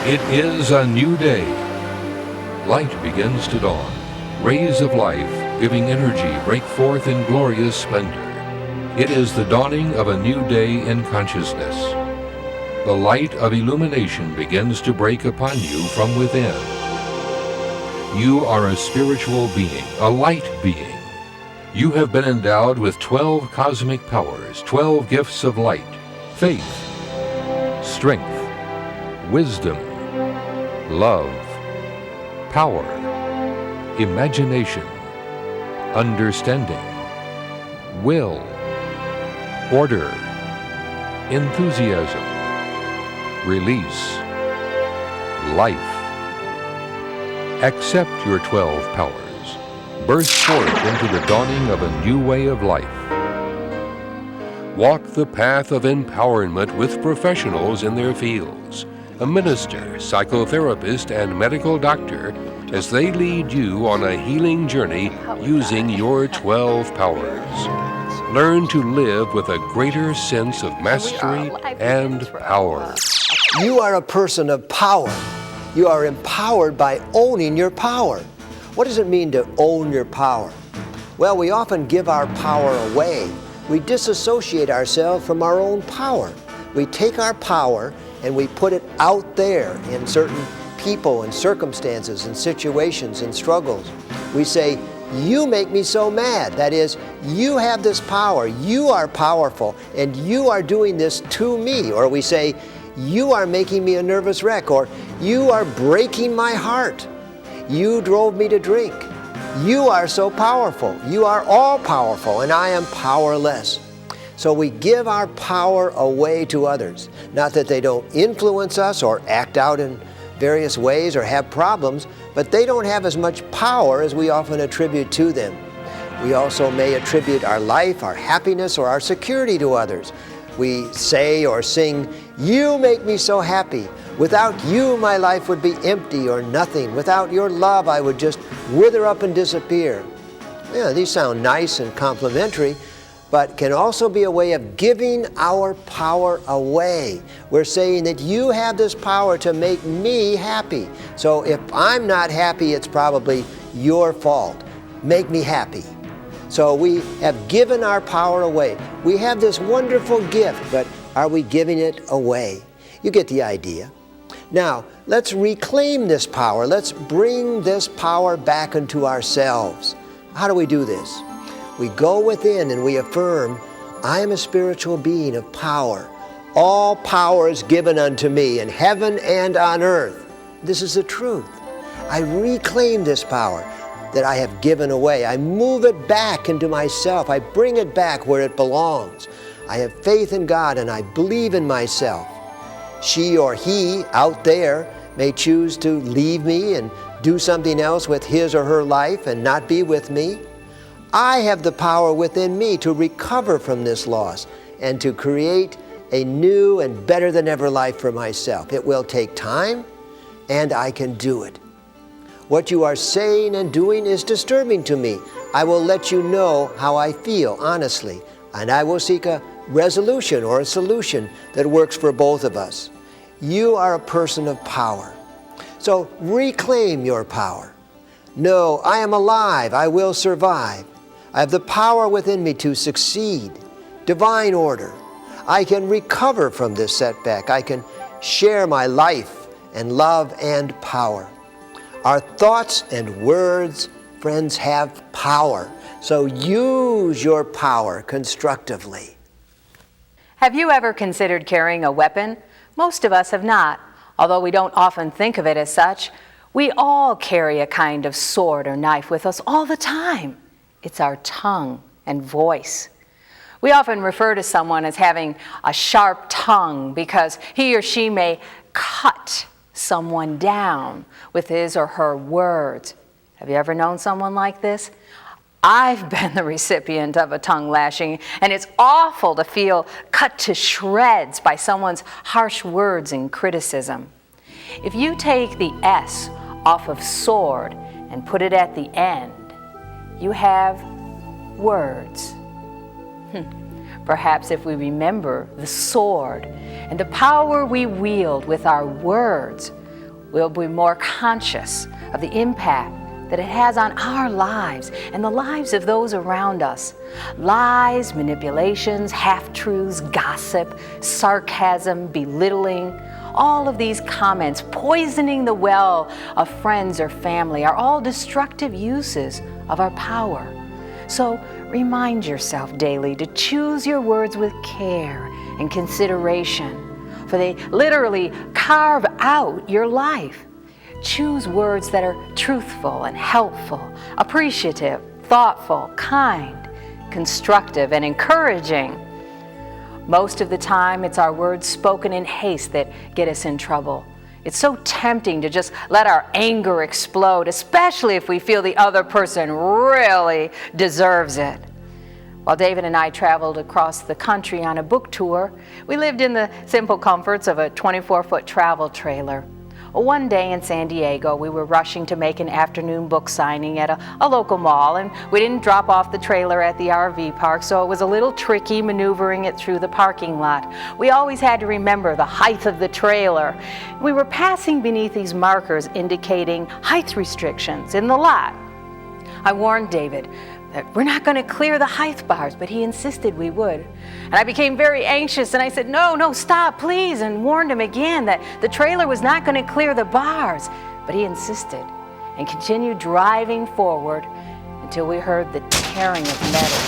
It is a new day. Light begins to dawn. Rays of life, giving energy, break forth in glorious splendor. It is the dawning of a new day in consciousness. The light of illumination begins to break upon you from within. You are a spiritual being, a light being. You have been endowed with 12 cosmic powers, 12 gifts of light: faith, strength, wisdom, love, power, imagination, understanding, will, order, enthusiasm, release, life. Accept your 12 powers. Burst forth into the dawning of a new way of life. Walk the path of empowerment with professionals in their fields, a minister, psychotherapist, and medical doctor, as they lead you on a healing journey using your 12 powers. Learn to live with a greater sense of mastery and power. You are a person of power. You are empowered by owning your power. What does it mean to own your power? Well, we often give our power away. We disassociate ourselves from our own power. We take our power and we put it out there in certain people and circumstances and situations and struggles. We say, "You make me so mad." That is, you have this power, you are powerful, and you are doing this to me. Or we say, "You are making me a nervous wreck," or "You are breaking my heart. You drove me to drink. You are so powerful. You are all powerful, and I am powerless." So we give our power away to others. Not that they don't influence us or act out in various ways or have problems, but they don't have as much power as we often attribute to them. We also may attribute our life, our happiness, or our security to others. We say or sing, "You make me so happy. Without you, my life would be empty or nothing. Without your love, I would just wither up and disappear." Yeah, these sound nice and complimentary, but can also be a way of giving our power away. We're saying that you have this power to make me happy. So if I'm not happy, it's probably your fault. Make me happy. So we have given our power away. We have this wonderful gift, but are we giving it away? You get the idea. Now, let's reclaim this power. Let's bring this power back into ourselves. How do we do this? We go within and we affirm, "I am a spiritual being of power. All power is given unto me in heaven and on earth." This is the truth. I reclaim this power that I have given away. I move it back into myself. I bring it back where it belongs. I have faith in God and I believe in myself. She or he out there may choose to leave me and do something else with his or her life and not be with me. I have the power within me to recover from this loss and to create a new and better than ever life for myself. It will take time, and I can do it. What you are saying and doing is disturbing to me. I will let you know how I feel, honestly, and I will seek a resolution or a solution that works for both of us. You are a person of power. So reclaim your power. No, I am alive. I will survive. I have the power within me to succeed. Divine order. I can recover from this setback. I can share my life and love and power. Our thoughts and words, friends, have power. So use your power constructively. Have you ever considered carrying a weapon? Most of us have not. Although we don't often think of it as such, we all carry a kind of sword or knife with us all the time. It's our tongue and voice. We often refer to someone as having a sharp tongue because he or she may cut someone down with his or her words. Have you ever known someone like this? I've been the recipient of a tongue lashing, and it's awful to feel cut to shreds by someone's harsh words and criticism. If you take the S off of sword and put it at the end, you have words. Perhaps if we remember the sword and the power we wield with our words, We'll be more conscious of the impact that it has on our lives and the lives of those around us. Lies, manipulations, half-truths, gossip, sarcasm, belittling, all of these comments poisoning the well of friends or family are all destructive uses of our power. So remind yourself daily to choose your words with care and consideration, for they literally carve out your life. Choose words that are truthful and helpful, appreciative, thoughtful, kind, constructive, and encouraging. Most of the time, it's our words spoken in haste that get us in trouble. It's so tempting to just let our anger explode, especially if we feel the other person really deserves it. While David and I traveled across the country on a book tour, we lived in the simple comforts of a 24-foot travel trailer. One day in San Diego, we were rushing to make an afternoon book signing at a local mall, and we didn't drop off the trailer at the RV park, so it was a little tricky maneuvering it through the parking lot. We always had to remember the height of the trailer. We were passing beneath these markers indicating height restrictions in the lot. I warned David that we're not going to clear the height bars, but he insisted we would. And I became very anxious, and I said, no, stop, please, and warned him again that the trailer was not going to clear the bars. But he insisted and continued driving forward until we heard the tearing of metal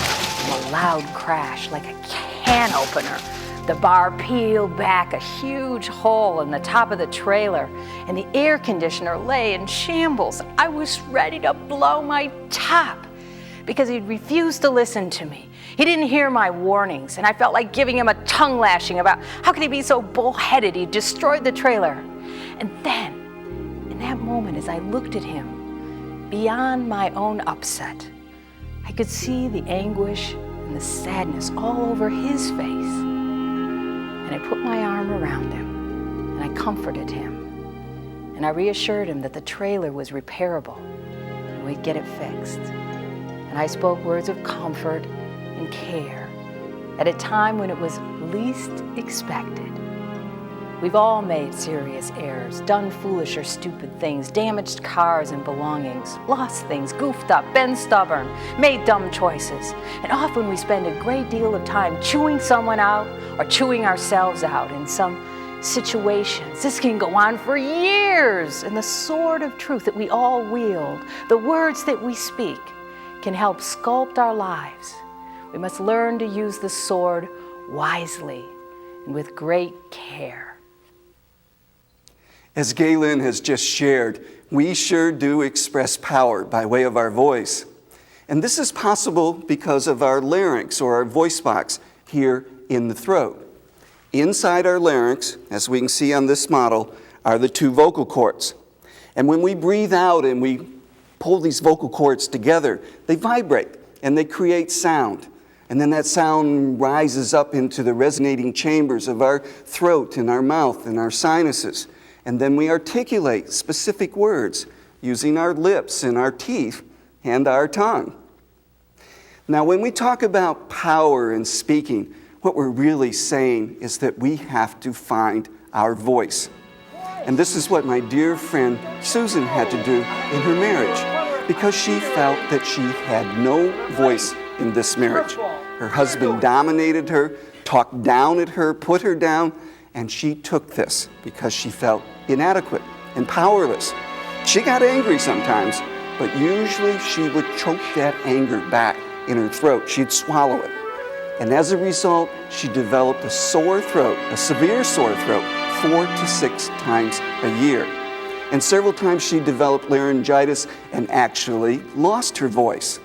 and a loud crash like a can opener. The bar peeled back a huge hole in the top of the trailer, and the air conditioner lay in shambles. I was ready to blow my top because he'd refused to listen to me. He didn't hear my warnings, and I felt like giving him a tongue lashing about how could he be so bullheaded he destroyed the trailer. And then, in that moment, as I looked at him, beyond my own upset, I could see the anguish and the sadness all over his face. And I put my arm around him, and I comforted him, and I reassured him that the trailer was repairable, and we'd get it fixed. And I spoke words of comfort and care at a time when it was least expected. We've all made serious errors, done foolish or stupid things, damaged cars and belongings, lost things, goofed up, been stubborn, made dumb choices. And often we spend a great deal of time chewing someone out or chewing ourselves out in some situations. This can go on for years. And the sword of truth that we all wield, the words that we speak, can help sculpt our lives. We must learn to use the sword wisely and with great care. As Galen has just shared, we sure do express power by way of our voice. And this is possible because of our larynx, or our voice box, here in the throat. Inside our larynx, as we can see on this model, are the two vocal cords. And when we breathe out and we pull these vocal cords together, they vibrate and they create sound. And then that sound rises up into the resonating chambers of our throat and our mouth and our sinuses. And then we articulate specific words using our lips and our teeth and our tongue. Now, when we talk about power in speaking, what we're really saying is that we have to find our voice. And this is what my dear friend Susan had to do in her marriage, because she felt that she had no voice in this marriage. Her husband dominated her, talked down at her, put her down, and she took this because she felt inadequate and powerless. She got angry sometimes, but usually she would choke that anger back in her throat. She'd swallow it. And as a result, she developed a sore throat, a severe sore throat, 4 to 6 times a year. And several times she developed laryngitis and actually lost her voice.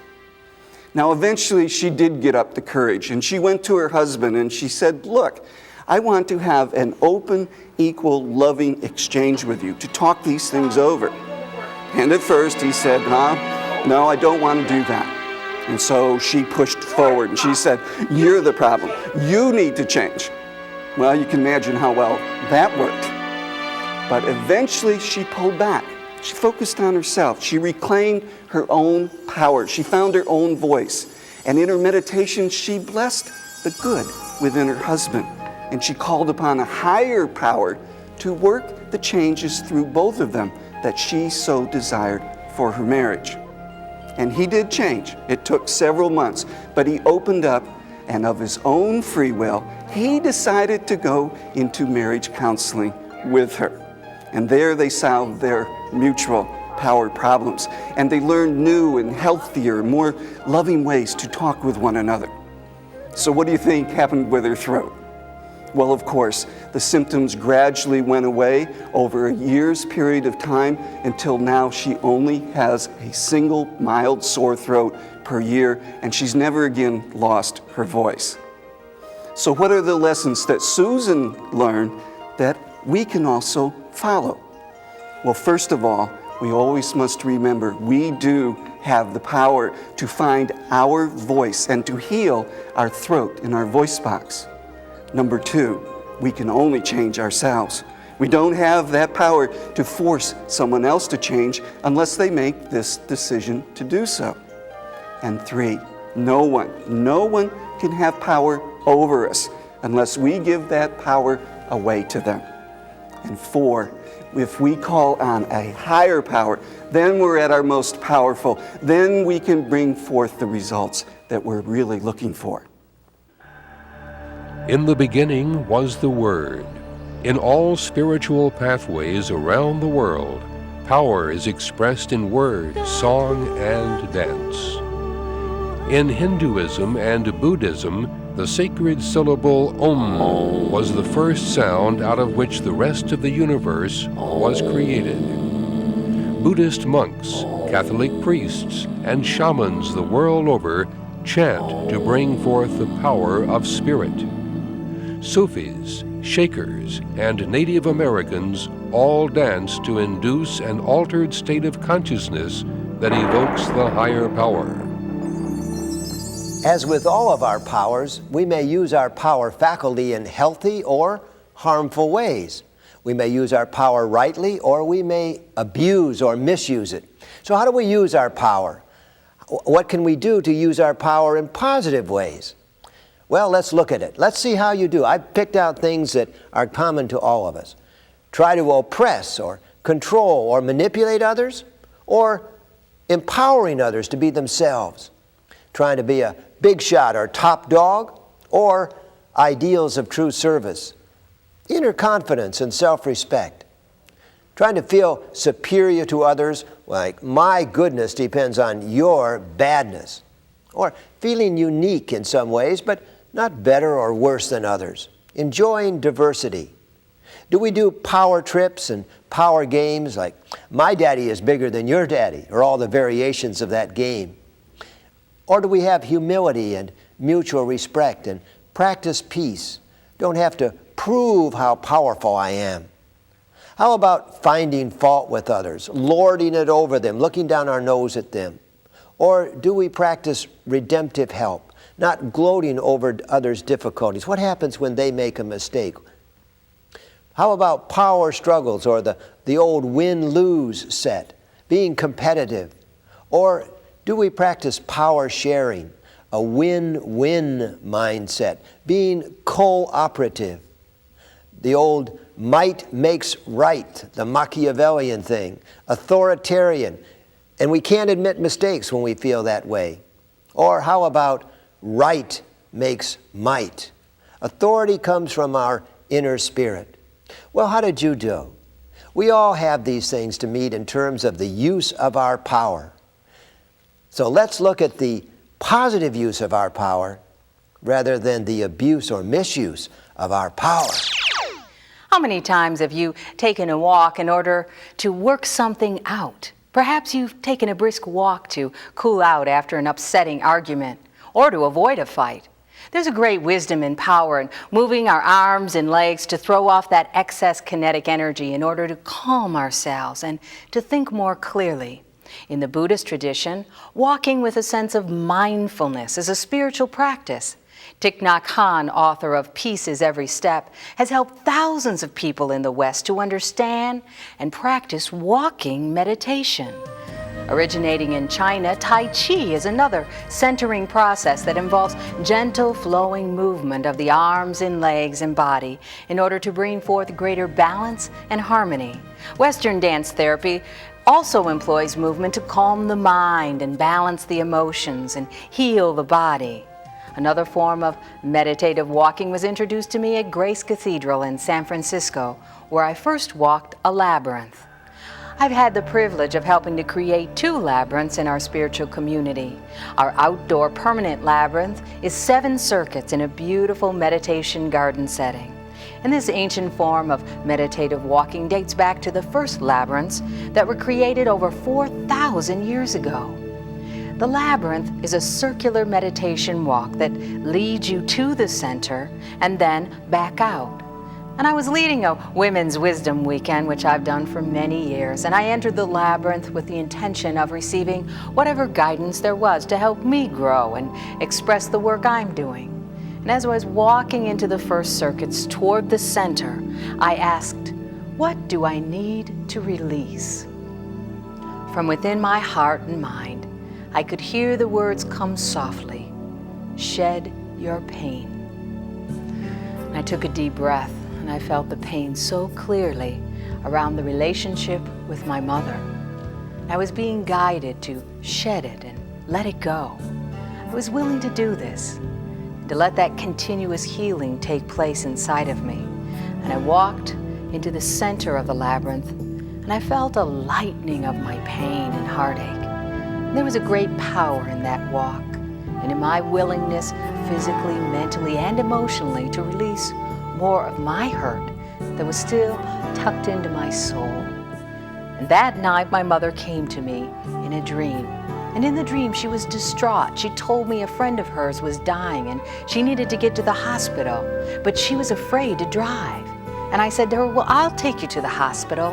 Now, eventually she did get up the courage, and she went to her husband and she said, look, I want to have an open, equal, loving exchange with you to talk these things over. And at first he said, no, I don't want to do that. And so she pushed forward and she said, you're the problem. You need to change. Well, you can imagine how well that worked. But eventually she pulled back. She focused on herself. She reclaimed her own power. She found her own voice. And in her meditation, she blessed the good within her husband. And she called upon a higher power to work the changes through both of them that she so desired for her marriage. And he did change. It took several months, but he opened up, and of his own free will, he decided to go into marriage counseling with her. And there they solved their mutual power problems, and they learned new and healthier, more loving ways to talk with one another. So what do you think happened with her throat? Well, of course, the symptoms gradually went away over a year's period of time until now she only has a single mild sore throat per year, and she's never again lost her voice. So what are the lessons that Susan learned that we can also follow? Well, first of all, we always must remember we do have the power to find our voice and to heal our throat and our voice box. Number two, we can only change ourselves. We don't have that power to force someone else to change unless they make this decision to do so. And three, no one can have power over us unless we give that power away to them. And four, if we call on a higher power, then we're at our most powerful. Then we can bring forth the results that we're really looking for. In the beginning was the Word. In all spiritual pathways around the world, power is expressed in word, song, and dance. In Hinduism and Buddhism, the sacred syllable Om was the first sound out of which the rest of the universe was created. Buddhist monks, Catholic priests, and shamans the world over chant to bring forth the power of spirit. Sufis, Shakers, and Native Americans all dance to induce an altered state of consciousness that evokes the higher power. As with all of our powers, we may use our power faculty in healthy or harmful ways. We may use our power rightly, or we may abuse or misuse it. So how do we use our power? What can we do to use our power in positive ways? Well, let's look at it. Let's see how you do. I've picked out things that are common to all of us. Try to oppress or control or manipulate others, or empowering others to be themselves. Trying to be a big shot or top dog, or ideals of true service. Inner confidence and self-respect. Trying to feel superior to others, like my goodness depends on your badness. Or feeling unique in some ways, but not better or worse than others. Enjoying diversity. Do we do power trips and power games like my daddy is bigger than your daddy, or all the variations of that game? Or do we have humility and mutual respect and practice peace? Don't have to prove how powerful I am. How about finding fault with others, lording it over them, looking down our nose at them? Or do we practice redemptive help, not gloating over others' difficulties? What happens when they make a mistake? How about power struggles, or the old win-lose set, being competitive? Or do we practice power sharing, a win-win mindset, being cooperative? The old might makes right, the Machiavellian thing, authoritarian, and we can't admit mistakes when we feel that way. Or how about right makes might? Authority comes from our inner spirit. Well, how did you do? We all have these things to meet in terms of the use of our power. So let's look at the positive use of our power rather than the abuse or misuse of our power. How many times have you taken a walk in order to work something out? Perhaps you've taken a brisk walk to cool out after an upsetting argument, or to avoid a fight. There's a great wisdom and power in moving our arms and legs to throw off that excess kinetic energy in order to calm ourselves and to think more clearly. In the Buddhist tradition, walking with a sense of mindfulness is a spiritual practice. Thich Nhat Hanh, author of Peace is Every Step, has helped thousands of people in the West to understand and practice walking meditation. Originating in China, Tai Chi is another centering process that involves gentle flowing movement of the arms and legs and body in order to bring forth greater balance and harmony. Western dance therapy also employs movement to calm the mind and balance the emotions and heal the body. Another form of meditative walking was introduced to me at Grace Cathedral in San Francisco, where I first walked a labyrinth. I've had the privilege of helping to create 2 labyrinths in our spiritual community. Our outdoor permanent labyrinth is 7 circuits in a beautiful meditation garden setting. And this ancient form of meditative walking dates back to the first labyrinths that were created over 4,000 years ago. The labyrinth is a circular meditation walk that leads you to the center and then back out. And I was leading a Women's Wisdom Weekend, which I've done for many years, and I entered the labyrinth with the intention of receiving whatever guidance there was to help me grow and express the work I'm doing. And as I was walking into the first circuits toward the center, I asked, what do I need to release? From within my heart and mind, I could hear the words come softly, shed your pain. And I took a deep breath, and I felt the pain so clearly around the relationship with my mother. I was being guided to shed it and let it go. I was willing to do this, to let that continuous healing take place inside of me. And I walked into the center of the labyrinth, and I felt a lightening of my pain and heartache. And there was a great power in that walk, and in my willingness, physically, mentally, and emotionally, to release more of my hurt that was still tucked into my soul. And that night, my mother came to me in a dream. And in the dream, she was distraught. She told me a friend of hers was dying and she needed to get to the hospital, but she was afraid to drive. And I said to her, well, I'll take you to the hospital.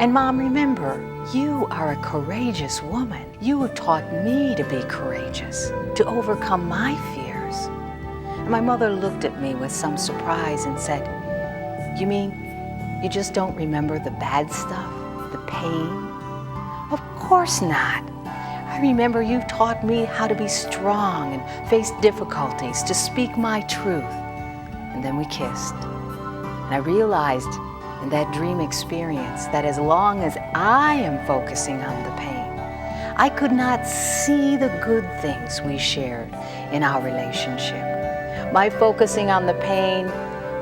And Mom, remember, you are a courageous woman. You taught me to be courageous, to overcome my fears. And my mother looked at me with some surprise and said, you mean you just don't remember the bad stuff, the pain? Of course not. I remember you taught me how to be strong and face difficulties, to speak my truth. And then we kissed. And I realized in that dream experience that as long as I am focusing on the pain, I could not see the good things we shared in our relationship. My focusing on the pain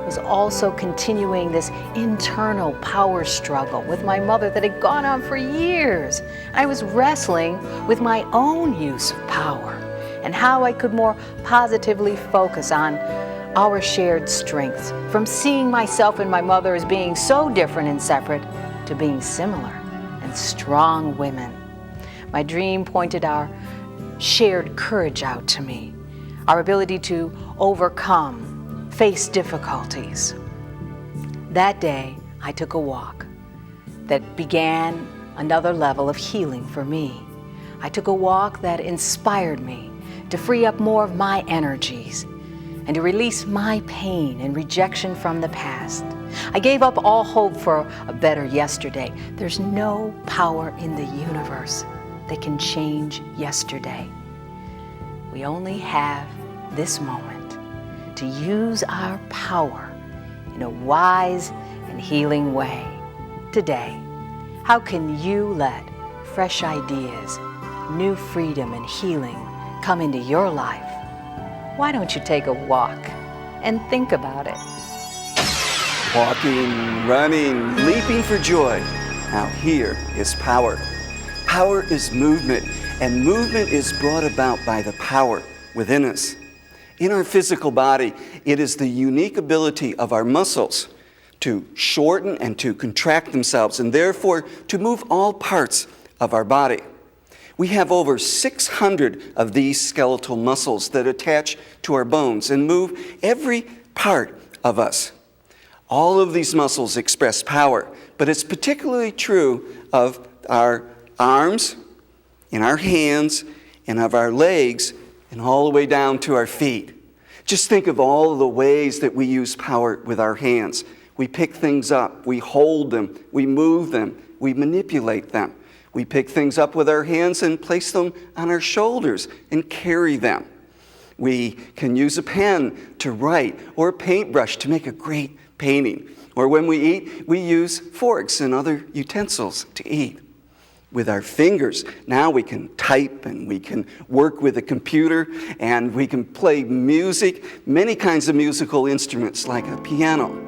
was also continuing this internal power struggle with my mother that had gone on for years. I was wrestling with my own use of power and how I could more positively focus on our shared strengths, from seeing myself and my mother as being so different and separate to being similar and strong women. My dream pointed our shared courage out to me, our ability to overcome, face difficulties. That day, I took a walk that began another level of healing for me. I took a walk that inspired me to free up more of my energies and to release my pain and rejection from the past. I gave up all hope for a better yesterday. There's no power in the universe that can change yesterday. We only have this moment to use our power in a wise and healing way. Today, how can you let fresh ideas, new freedom and healing come into your life? Why don't you take a walk and think about it? Walking, running, leaping for joy. Now here is power. Power is movement, and movement is brought about by the power within us. In our physical body, it is the unique ability of our muscles to shorten and to contract themselves, and therefore to move all parts of our body. We have over 600 of these skeletal muscles that attach to our bones and move every part of us. All of these muscles express power, but it's particularly true of our arms, in our hands, and of our legs, and all the way down to our feet. Just think of all of the ways that we use power with our hands. We pick things up, we hold them, we move them, we manipulate them. We pick things up with our hands and place them on our shoulders and carry them. We can use a pen to write or a paintbrush to make a great painting. Or when we eat, we use forks and other utensils to eat. With our fingers, now we can type and we can work with a computer and we can play music, many kinds of musical instruments like a piano.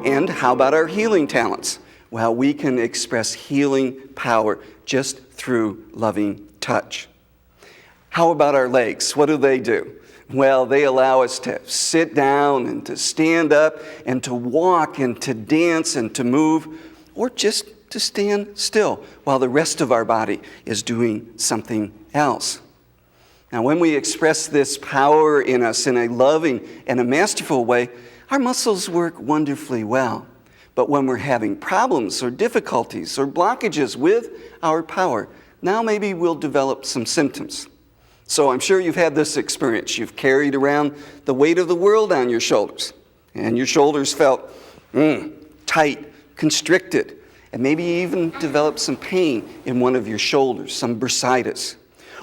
And how about our healing talents? Well, we can express healing power just through loving touch. How about our legs? What do? Well, they allow us to sit down and to stand up and to walk and to dance and to move, or just to stand still while the rest of our body is doing something else. Now, when we express this power in us in a loving and a masterful way, our muscles work wonderfully well. But when we're having problems or difficulties or blockages with our power, now maybe we'll develop some symptoms. So I'm sure you've had this experience. You've carried around the weight of the world on your shoulders, and your shoulders felt tight, constricted, and maybe you even developed some pain in one of your shoulders, some bursitis.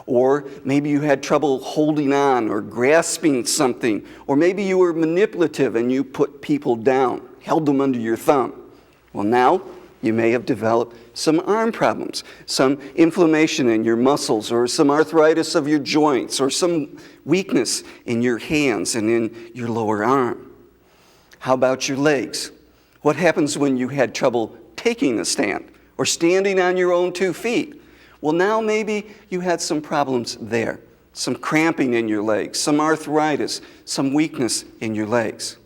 Or maybe you had trouble holding on or grasping something, or maybe you were manipulative and you put people down, held them under your thumb. Well, now you may have developed some arm problems, some inflammation in your muscles, or some arthritis of your joints, or some weakness in your hands and in your lower arm. How about your legs? What happens when you had trouble taking a stand or standing on your own 2 feet? Well, now maybe you had some problems there, some cramping in your legs, some arthritis, some weakness in your legs.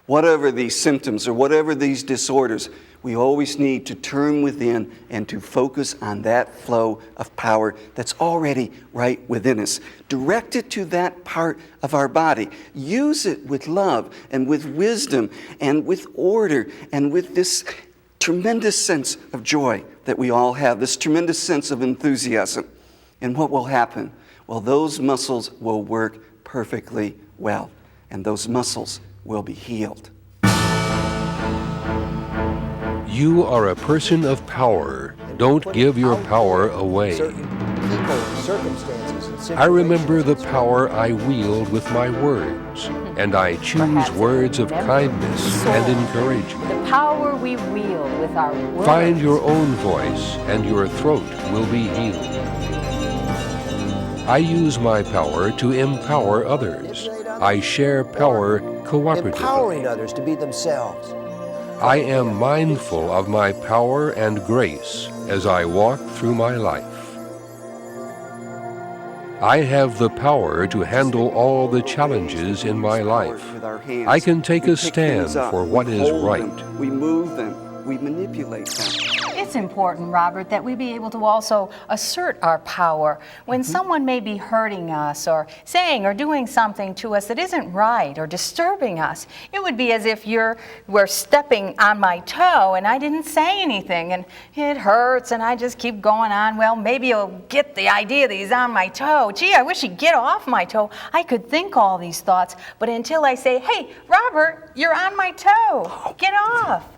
Whatever these symptoms or whatever these disorders, we always need to turn within and to focus on that flow of power that's already right within us. Direct it to that part of our body. Use it with love and with wisdom and with order and with this tremendous sense of joy that we all have, this tremendous sense of enthusiasm. And what will happen? Well, those muscles will work perfectly well, and those muscles will be healed. You are a person of power. Don't give your power away. Certain people and circumstances and I remember the power I wield with my words, and I choose Perhaps words of remember kindness the and soul. encouragement. The power we wield with our words. Find your own voice, and your throat will be healed. I use my power to empower others. I share power empowering cooperatively. others to be themselves. I am mindful of my power and grace as I walk through my life. I have the power to handle all the challenges in my life. I can take a stand for what is right. We move them. We manipulate them. It's important, Robert, that we be able to also assert our power when someone may be hurting us or saying or doing something to us that isn't right or disturbing us. It would be as if you were stepping on my toe and I didn't say anything and it hurts and I just keep going on. Well, maybe you'll get the idea that he's on my toe. Gee, I wish he'd get off my toe. I could think all these thoughts, but until I say, hey, Robert, you're on my toe. Get off.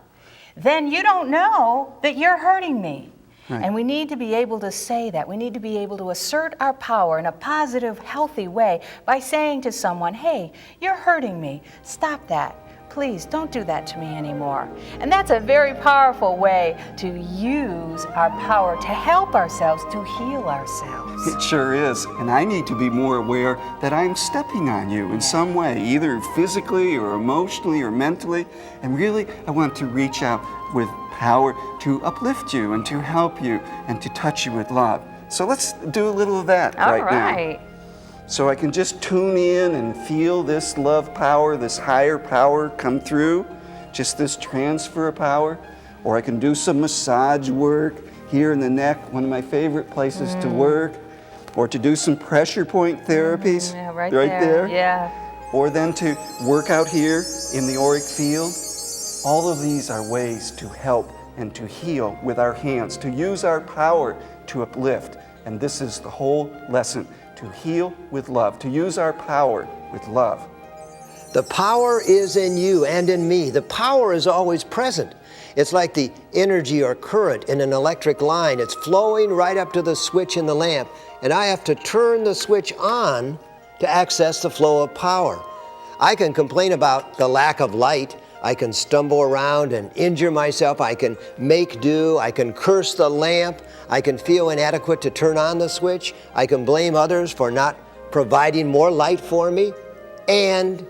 Then you don't know that you're hurting me. Right. And we need to be able to say that. We need to be able to assert our power in a positive, healthy way by saying to someone, hey, you're hurting me. Stop that. Please don't do that to me anymore. And that's a very powerful way to use our power to help ourselves, to heal ourselves. It sure is. And I need to be more aware that I'm stepping on you in some way, either physically or emotionally or mentally. And really, I want to reach out with power to uplift you and to help you and to touch you with love. So let's do a little of that All right right. now. So I can just tune in and feel this love power, this higher power come through, just this transfer of power. Or I can do some massage work here in the neck, one of my favorite places to work. Or to do some pressure point therapies Yeah, right there. Yeah. Or then to work out here in the auric field. All of these are ways to help and to heal with our hands, to use our power to uplift. And this is the whole lesson, to heal with love, to use our power with love. The power is in you and in me. The power is always present. It's like the energy or current in an electric line. It's flowing right up to the switch in the lamp, and I have to turn the switch on to access the flow of power. I can complain about the lack of light. I can stumble around and injure myself. I can make do. I can curse the lamp. I can feel inadequate to turn on the switch. I can blame others for not providing more light for me. And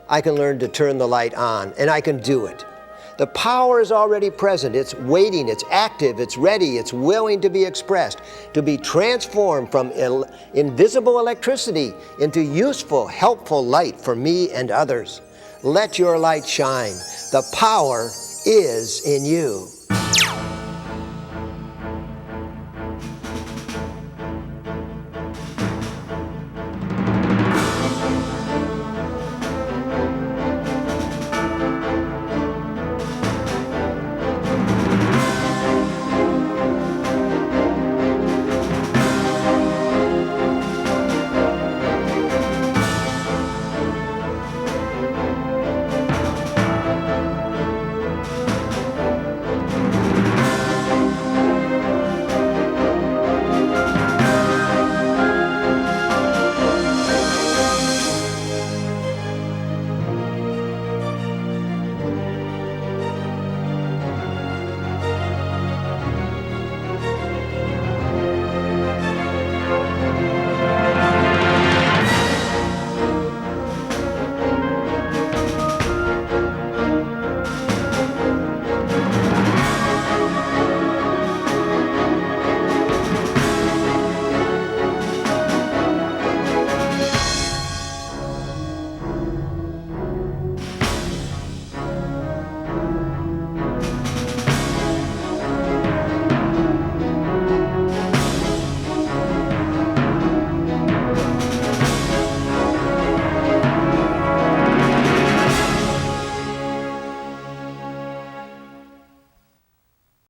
I can learn to turn the light on, and I can do it. The power is already present. It's waiting, it's active, it's ready, it's willing to be expressed, to be transformed from invisible electricity into useful, helpful light for me and others. Let your light shine. The power is in you.